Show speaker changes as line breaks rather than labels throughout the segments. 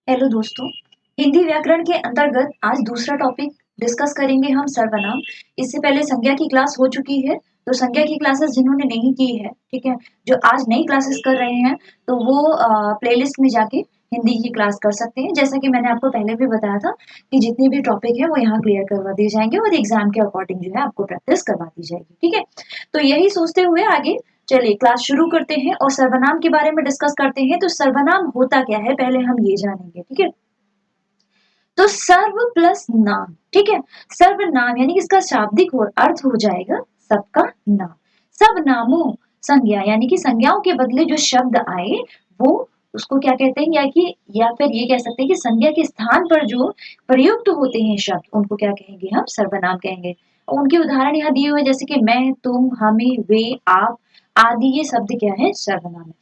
Hello दोस्तों, हिंदी व्याकरण के अंतर्गत आज दूसरा टॉपिक डिस्कस करेंगे हम सर्वनाम। इससे पहले संज्ञा की क्लास हो चुकी है, तो संज्ञा की क्लासेस जिन्होंने नहीं की है, ठीक है, जो आज नई क्लासेस कर रहे हैं, तो वो प्लेलिस्ट में जाके हिंदी की क्लास कर सकते हैं। जैसा कि मैंने आपको पहले भी बताया था कि जितने भी टॉपिक है वो यहाँ क्लियर करवा दिए जाएंगे और एग्जाम के अकॉर्डिंग जो है आपको प्रैक्टिस करवा दी जाएगी, ठीक है। तो यही सोचते हुए आगे चलिए क्लास शुरू करते हैं और सर्वनाम के बारे में डिस्कस करते हैं। तो सर्वनाम होता क्या है पहले हम ये जानेंगे, ठीक है। तो सर्व प्लस नाम, ठीक है। सर्वनाम यानी कि इसका शाब्दिक अर्थ हो जाएगा सबका नाम। सब नामों संज्ञा यानी कि संज्ञाओं के बदले जो शब्द आए वो उसको क्या कहते हैं, या फिर ये कह सकते हैं कि संज्ञा के स्थान पर जो प्रयुक्त होते हैं शब्द उनको क्या कहेंगे, हम सर्वनाम कहेंगे। और उनके उदाहरण यहाँ दिए हुए जैसे कि मैं, तुम, हमें, वे, आप आदि, ये शब्द क्या है, सर्वनाम है।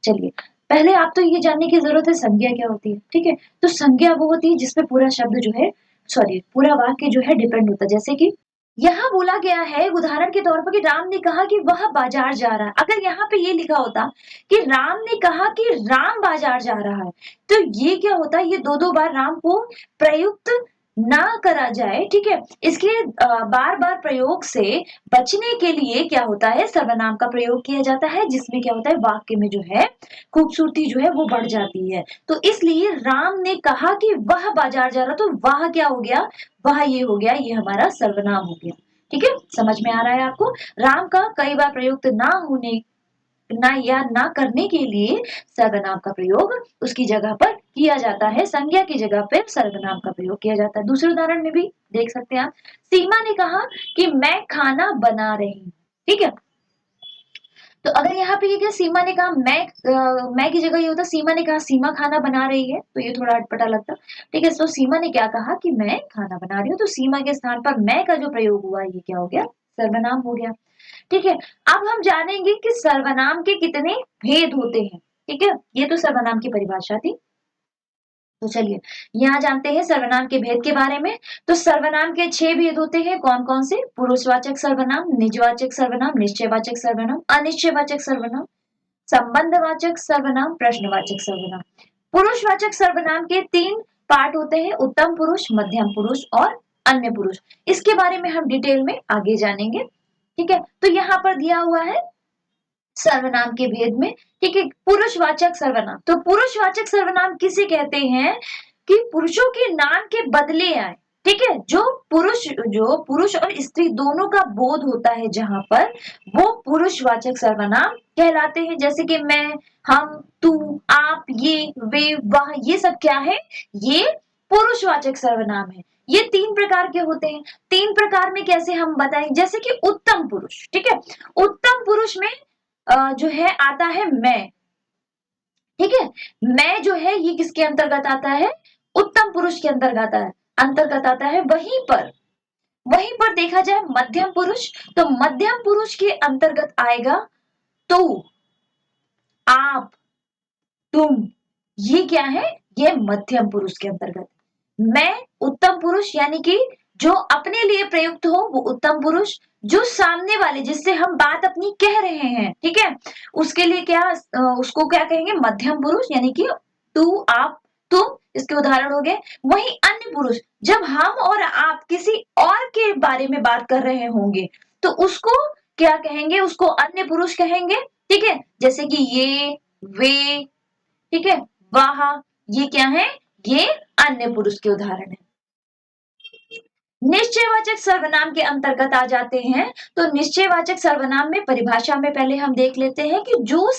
चलिए पहले आप तो ये जानने की जरूरत है संज्ञा क्या होती है, ठीक है। तो संज्ञा वो होती है जिसपे पूरा शब्द जो है, सॉरी पूरा वाक्य जो है डिपेंड होता है। जैसे कि यहाँ बोला गया है उदाहरण के तौर पर कि राम ने कहा कि वह बाजार जा रहा है। अगर यहाँ पे ये लिखा होता कि राम ने कहा कि राम बाजार जा रहा है, तो ये क्या होता है, ये दो दो बार राम को प्रयुक्त ना करा जाए, ठीक है। इसके बार बार प्रयोग से बचने के लिए क्या होता है, सर्वनाम का प्रयोग किया जाता है, जिसमें क्या होता है वाक्य में जो है खूबसूरती जो है वो बढ़ जाती है। तो इसलिए राम ने कहा कि वह बाजार जा रहा, तो वह क्या हो गया, वह ये हो गया, ये हमारा सर्वनाम हो गया, ठीक है। समझ में आ रहा है आपको। राम का कई बार प्रयुक्त ना होने ना या ना करने के लिए सर्वनाम का प्रयोग उसकी जगह पर किया जाता है, संज्ञा की जगह पर सर्वनाम का प्रयोग किया जाता है। दूसरे उदाहरण में भी देख सकते हैं आप। सीमा ने कहा कि मैं खाना बना रही हूँ, ठीक है। तो अगर यहाँ पे ये क्या, सीमा ने कहा मैं की जगह ये होता सीमा ने कहा सीमा खाना बना रही है, तो ये थोड़ा अटपटा लगता, ठीक है। तो सीमा ने क्या कहा कि मैं खाना बना रही हूँ, तो सीमा के स्थान पर मैं का जो प्रयोग हुआ ये क्या हो गया, सर्वनाम हो गया, ठीक है। अब हम जानेंगे कि सर्वनाम के कितने भेद होते हैं, ठीक है। ये तो सर्वनाम की परिभाषा थी। तो चलिए यहाँ जानते हैं सर्वनाम के भेद के बारे में। तो सर्वनाम के 6 भेद होते हैं, कौन कौन से, पुरुषवाचक सर्वनाम, निजवाचक सर्वनाम, निश्चयवाचक सर्वनाम, अनिश्चयवाचक सर्वनाम, संबंधवाचक सर्वनाम, प्रश्नवाचक सर्वनाम। पुरुषवाचक सर्वनाम के 3 पार्ट होते हैं, उत्तम पुरुष, मध्यम पुरुष और अन्य पुरुष। इसके बारे में हम डिटेल में आगे जानेंगे, ठीक है। तो यहाँ पर दिया हुआ है सर्वनाम के भेद में, ठीक है। पुरुषवाचक सर्वनाम, तो पुरुषवाचक सर्वनाम किसे कहते हैं कि पुरुषों के नाम के बदले आए, ठीक है। जो पुरुष और स्त्री दोनों का बोध होता है जहां पर, वो पुरुषवाचक सर्वनाम कहलाते हैं। जैसे कि मैं, हम, तू, आप, ये, वे, वह, ये सब क्या है, ये पुरुषवाचक सर्वनाम है। ये 3 प्रकार के होते हैं। 3 प्रकार में कैसे हम बताएं, जैसे कि उत्तम पुरुष, ठीक है। उत्तम पुरुष में जो है आता है मैं, ठीक है। मैं जो है ये किसके अंतर्गत आता है, उत्तम पुरुष के अंतर्गत आता है। वहीं पर देखा जाए मध्यम पुरुष, तो मध्यम पुरुष के अंतर्गत आएगा तू, आप, तुम, ये क्या है, ये मध्यम पुरुष के अंतर्गत। मैं उत्तम पुरुष यानी कि जो अपने लिए प्रयुक्त हो वो उत्तम पुरुष, जो सामने वाले जिससे हम बात अपनी कह रहे हैं, ठीक है, उसके लिए क्या, उसको क्या कहेंगे, मध्यम पुरुष यानी कि तू, आप, तुम, इसके उदाहरण हो गए। वहीं अन्य पुरुष, जब हम और आप किसी और के बारे में बात कर रहे होंगे तो उसको क्या कहेंगे, उसको अन्य पुरुष कहेंगे, ठीक है। जैसे कि ये, वे, ठीक है, वाह, ये क्या है, ये अन्य पुरुष के उदाहरण है। निश्चयवाचक सर्वनाम के अंतर्गत आ जाते हैं। तो निश्चयवाचक सर्वनाम में परिभाषा में पहले हम देख लेते हैं कि जो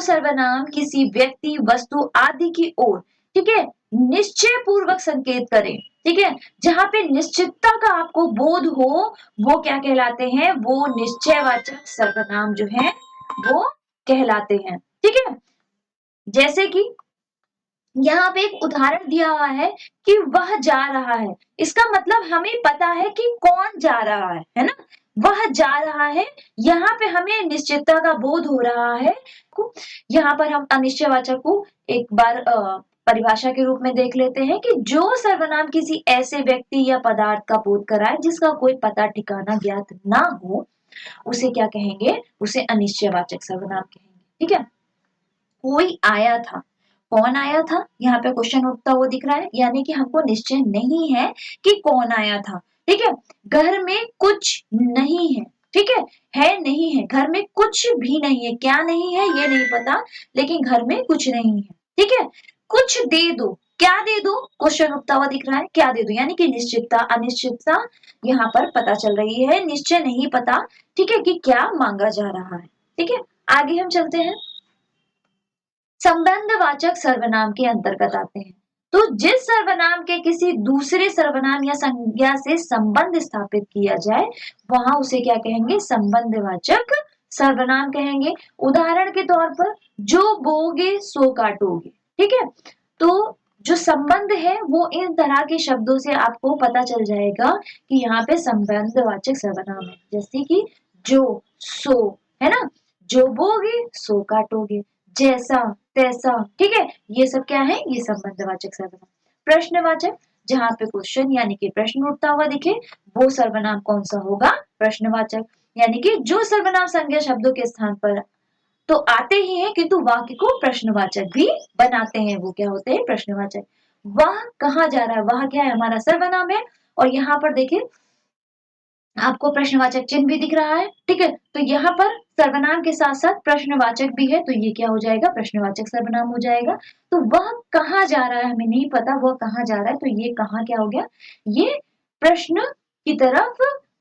सर्वनाम किसी व्यक्ति, वस्तु आदि की ओर, ठीक है, निश्चय पूर्वक संकेत करें, ठीक है, जहां पे निश्चितता का आपको बोध हो, वो क्या कहलाते हैं, वो निश्चयवाचक सर्वनाम जो है वो कहलाते हैं, ठीक है। जैसे कि यहाँ पे एक उदाहरण दिया हुआ है कि वह जा रहा है, इसका मतलब हमें पता है कि कौन जा रहा है ना, वह जा रहा है। यहाँ पे हमें निश्चितता का बोध हो रहा है। यहाँ पर हम अनिश्चयवाचक को एक बार परिभाषा के रूप में देख लेते हैं कि जो सर्वनाम किसी ऐसे व्यक्ति या पदार्थ का बोध कराए जिसका कोई पता ठिकाना ज्ञात ना हो, उसे क्या कहेंगे, उसे अनिश्चयवाचक सर्वनाम कहेंगे, ठीक है। कोई आया था, कौन आया था, यहाँ पे क्वेश्चन उठता हुआ दिख रहा है, यानी कि हमको निश्चय नहीं है कि कौन आया था। ठीक है, घर में कुछ नहीं है। ठीक है नहीं है, घर में कुछ भी नहीं है, क्या नहीं है ये नहीं पता, लेकिन घर में कुछ नहीं है। ठीक है, कुछ दे दो, क्या दे दो, क्वेश्चन उठता हुआ दिख रहा है, क्या दे दो, यानी कि निश्चितता अनिश्चितता यहाँ पर पता चल रही है, निश्चय नहीं पता। ठीक है, कि क्या मांगा जा रहा है। ठीक है, आगे हम चलते हैं, संबंधवाचक सर्वनाम के अंतर्गत आते हैं। तो जिस सर्वनाम के किसी दूसरे सर्वनाम या संज्ञा से संबंध स्थापित किया जाए, वहां उसे क्या कहेंगे, संबंधवाचक सर्वनाम कहेंगे। उदाहरण के तौर पर, जो बोगे सो काटोगे। ठीक है, तो जो संबंध है वो इन तरह के शब्दों से आपको पता चल जाएगा कि यहाँ पे संबंधवाचक सर्वनाम है, जैसे कि जो, सो, है ना, जो बोगे सो काटोगे, जैसा, तैसा। ठीक है, ये सब क्या है, ये संबंधवाचक सर्वनाम। प्रश्नवाचक, जहां पे क्वेश्चन यानी कि प्रश्न उठता हुआ दिखे, वो सर्वनाम कौन सा होगा, प्रश्नवाचक। यानी कि जो सर्वनाम संज्ञा शब्दों के स्थान पर तो आते ही हैं, किंतु वाक्य को प्रश्नवाचक भी बनाते हैं, वो क्या होते हैं, प्रश्नवाचक। वह कहाँ जा रहा है, वह क्या है, हमारा सर्वनाम है, और यहाँ पर देखिए आपको प्रश्नवाचक चिन्ह भी दिख रहा है। ठीक है, तो यहाँ पर सर्वनाम के साथ साथ प्रश्नवाचक भी है, तो ये क्या हो जाएगा, प्रश्नवाचक सर्वनाम हो जाएगा। तो वह कहाँ जा रहा है, हमें नहीं पता वह कहाँ जा रहा है, तो ये कहाँ क्या हो गया, ये प्रश्न की तरफ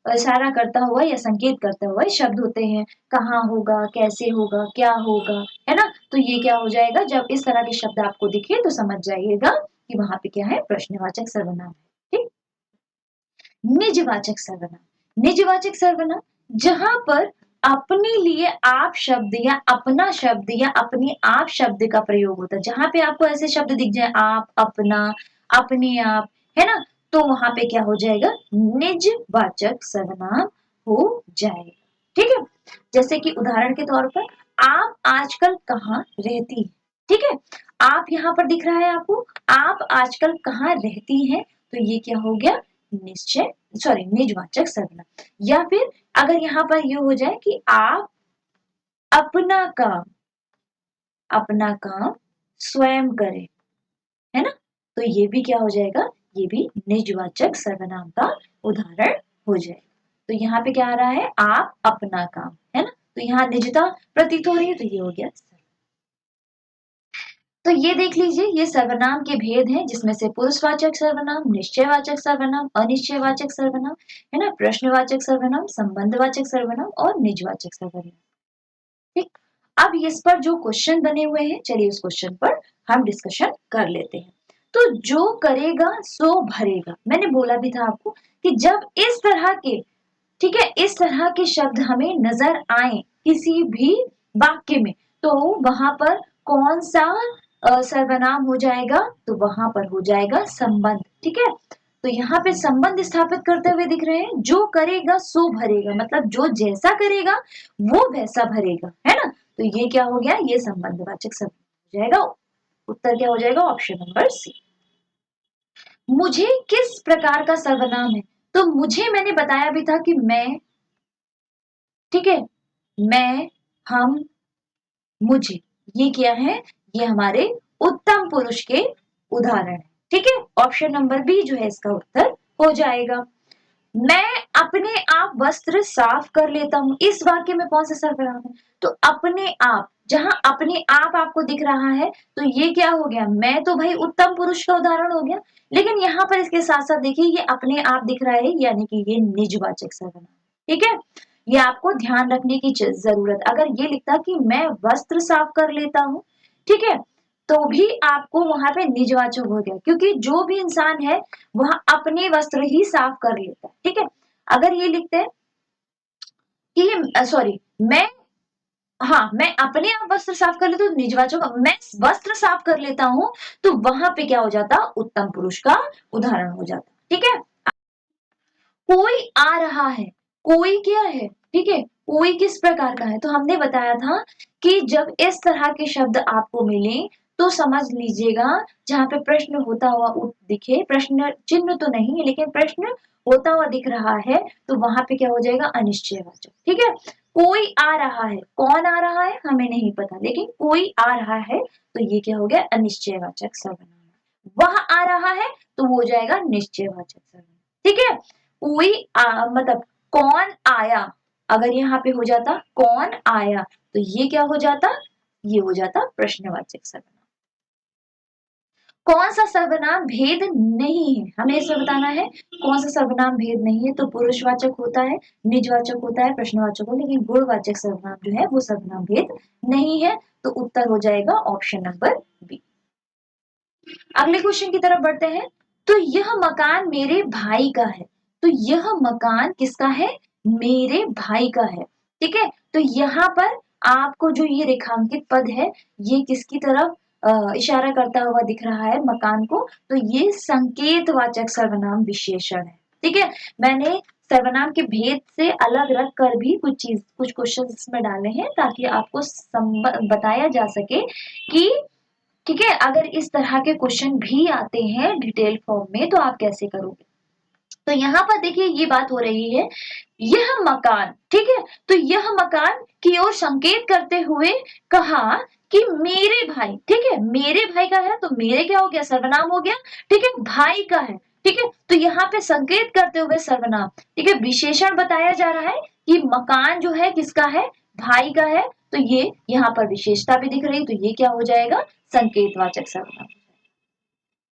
इशारा करता हुआ या संकेत करता हुआ शब्द होते हैं। कहाँ होगा, कैसे होगा, क्या होगा, है ना, तो ये क्या हो जाएगा, जब इस तरह के शब्द आपको दिखे तो समझ जाइएगा कि वहां पे क्या है, प्रश्नवाचक सर्वनाम है। ठीक, निजवाचक सर्वनाम, निजवाचक सर्वनाम जहां पर अपने लिए आप शब्द या अपना शब्द या अपने आप शब्द का प्रयोग होता है, जहां पे आपको ऐसे शब्द दिख जाए, आप, अपना, अपने आप, है ना, तो वहां पे क्या हो जाएगा, निजवाचक सर्वनाम हो जाएगा। ठीक है, जैसे कि उदाहरण के तौर पर, आप आजकल कहाँ रहती है। ठीक है, आप यहाँ पर दिख रहा है आपको, आप आजकल कहाँ रहती हैं, तो ये क्या हो गया, निश्चय, सॉरी, निजवाचक सर्वनाम। या फिर अगर यहाँ पर ये हो जाए कि आप अपना काम, अपना काम स्वयं करें, है ना, तो ये भी क्या हो जाएगा, ये भी निजवाचक सर्वनाम का उदाहरण हो जाएगा। तो यहाँ पे क्या आ रहा है, आप अपना काम, है ना, तो यहाँ निजता प्रतीत हो रही है, तो ये हो गया। तो ये देख लीजिए, ये सर्वनाम के भेद हैं, जिसमें से पुरुषवाचक सर्वनाम, निश्चयवाचक सर्वनाम, अनिश्चयवाचक सर्वनाम, है ना, प्रश्नवाचक सर्वनाम, संबंधवाचक सर्वनाम और निजवाचक सर्वनाम। ठीक, अब इस पर जो क्वेश्चन बने हुए हैं, चलिए उस क्वेश्चन पर हम डिस्कशन कर लेते हैं। तो जो करेगा सो भरेगा, मैंने बोला भी था आपको कि जब इस तरह के, ठीक है, इस तरह के शब्द हमें नजर आए किसी भी वाक्य में, तो वहां पर कौन सा सर्वनाम हो जाएगा, तो वहां पर हो जाएगा संबंध। ठीक है, तो यहाँ पे संबंध स्थापित करते हुए दिख रहे हैं, जो करेगा सो भरेगा, मतलब जो जैसा करेगा वो वैसा भरेगा, है ना, तो ये क्या हो गया, ये संबंधवाचक शब्द हो जाएगा। उत्तर क्या हो जाएगा, ऑप्शन नंबर सी। मुझे किस प्रकार का सर्वनाम है, तो मुझे मैंने बताया भी था कि मैं, ठीक है, मैं, हम, मुझे, ये क्या है, ये हमारे उत्तम पुरुष के उदाहरण है। ठीक है, ऑप्शन नंबर बी जो है इसका उत्तर हो जाएगा। मैं अपने आप वस्त्र साफ कर लेता हूं, इस वाक्य में कौन सा सर्वनाम है, तो अपने आप, जहां अपने आप आपको दिख रहा है, तो ये क्या हो गया, मैं तो भाई उत्तम पुरुष का उदाहरण हो गया, लेकिन यहाँ पर इसके साथ साथ देखिए ये अपने आप दिख रहा है, यानी कि ये निजवाचक सर्वनाम। ठीक है, ये आपको ध्यान रखने की जरूरत, अगर ये लिखता कि मैं वस्त्र साफ कर लेता हूँ, ठीक है, तो भी आपको वहां पे निजवाचक हो गया, क्योंकि जो भी इंसान है वह अपने वस्त्र ही साफ कर लेता है। ठीक है, अगर ये लिखते हैं कि सॉरी, मैं, हाँ, मैं अपने आप वस्त्र साफ कर लेता हूँ, निजवाचक, मैं वस्त्र साफ कर लेता हूँ, तो वहां पे क्या हो जाता, उत्तम पुरुष का उदाहरण हो जाता। ठीक है, कोई आ रहा है, कोई क्या है, ठीक है, कोई किस प्रकार का है, तो हमने बताया था कि जब इस तरह के शब्द आपको मिले तो समझ लीजिएगा, जहां पे प्रश्न होता हुआ दिखे, प्रश्न चिन्ह तो नहीं लेकिन प्रश्न होता हुआ दिख रहा है, तो वहां पे क्या हो जाएगा, अनिश्चयवाचक। ठीक है, कोई आ रहा है, कौन आ रहा है हमें नहीं पता, लेकिन कोई आ रहा है तो ये क्या हो गया, अनिश्चयवाचक सर्वनाम। वह आ रहा है तो वो हो जाएगा निश्चयवाचक सर्वनाम। ठीक है, कोई मतलब कौन आया, अगर यहाँ पे हो जाता कौन आया तो ये क्या हो जाता, ये हो जाता प्रश्नवाचक सर्वनाम। कौन सा सर्वनाम भेद नहीं है, हमें इसमें बताना है कौन सा सर्वनाम भेद नहीं है। तो पुरुषवाचक होता है, निजवाचक होता है, प्रश्नवाचक हो, लेकिन गुणवाचक सर्वनाम जो है वो सर्वनाम भेद नहीं है। तो उत्तर हो जाएगा ऑप्शन नंबर बी। अगले क्वेश्चन की तरफ बढ़ते हैं। तो यह मकान मेरे भाई का है, तो यह मकान किसका है, मेरे भाई का है। ठीक है, तो यहाँ पर आपको जो ये रेखांकित पद है ये किसकी तरफ इशारा करता हुआ दिख रहा है, मकान को, तो ये संकेतवाचक सर्वनाम विशेषण है। ठीक है, मैंने सर्वनाम के भेद से अलग रख कर भी कुछ क्वेश्चन इसमें डाले हैं ताकि आपको बताया जा सके कि ठीक है, अगर इस तरह के क्वेश्चन भी आते हैं डिटेल फॉर्म में तो आप कैसे करोगे। तो यहाँ पर देखिए ये बात हो रही है, यह मकान, ठीक है, तो यह मकान की ओर संकेत करते हुए कहा कि मेरे भाई, ठीक है, मेरे भाई का है तो मेरे क्या हो गया, सर्वनाम हो गया। ठीक है, भाई का है, ठीक है, तो यहाँ पे संकेत करते हुए सर्वनाम, ठीक है, विशेषण बताया जा रहा है कि मकान जो है किसका है, भाई का है, तो ये यहाँ पर विशेषता भी दिख रही, तो ये क्या हो जाएगा, संकेतवाचक सर्वनाम।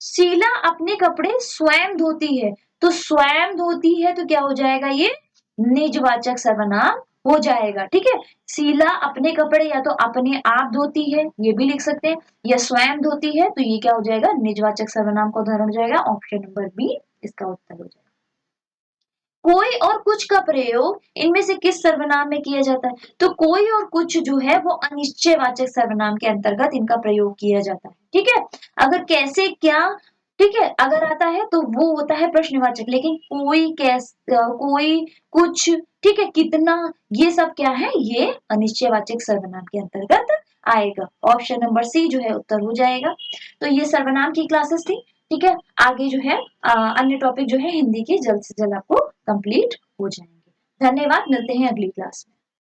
शीला अपने कपड़े स्वयं धोती है, तो स्वयं धोती है तो क्या हो जाएगा, ये निजवाचक सर्वनाम हो जाएगा। ठीक है, शीला अपने कपड़े या तो अपने आप धोती है, ये भी लिख सकते हैं, या स्वयं धोती है तो ये क्या हो जाएगा, निजवाचक सर्वनाम का उदाहरण हो जाएगा, ऑप्शन नंबर बी इसका उत्तर हो जाएगा। कोई और कुछ का प्रयोग इनमें से किस सर्वनाम में किया जाता है, तो कोई और कुछ जो है वो अनिश्चयवाचक सर्वनाम के अंतर्गत इनका प्रयोग किया जाता है। ठीक है, अगर कैसे क्या, ठीक है, अगर आता है तो वो होता है प्रश्नवाचक, लेकिन कोई कोई कुछ, ठीक है, कितना, ये सब क्या है, ये अनिश्चयवाचक सर्वनाम के अंतर्गत आएगा। ऑप्शन नंबर सी जो है उत्तर हो जाएगा। तो ये सर्वनाम की क्लासेस थी। ठीक है, आगे जो है अन्य टॉपिक जो है हिंदी के जल्द से जल्द आपको कंप्लीट हो जाएंगे। धन्यवाद, मिलते हैं अगली क्लास में।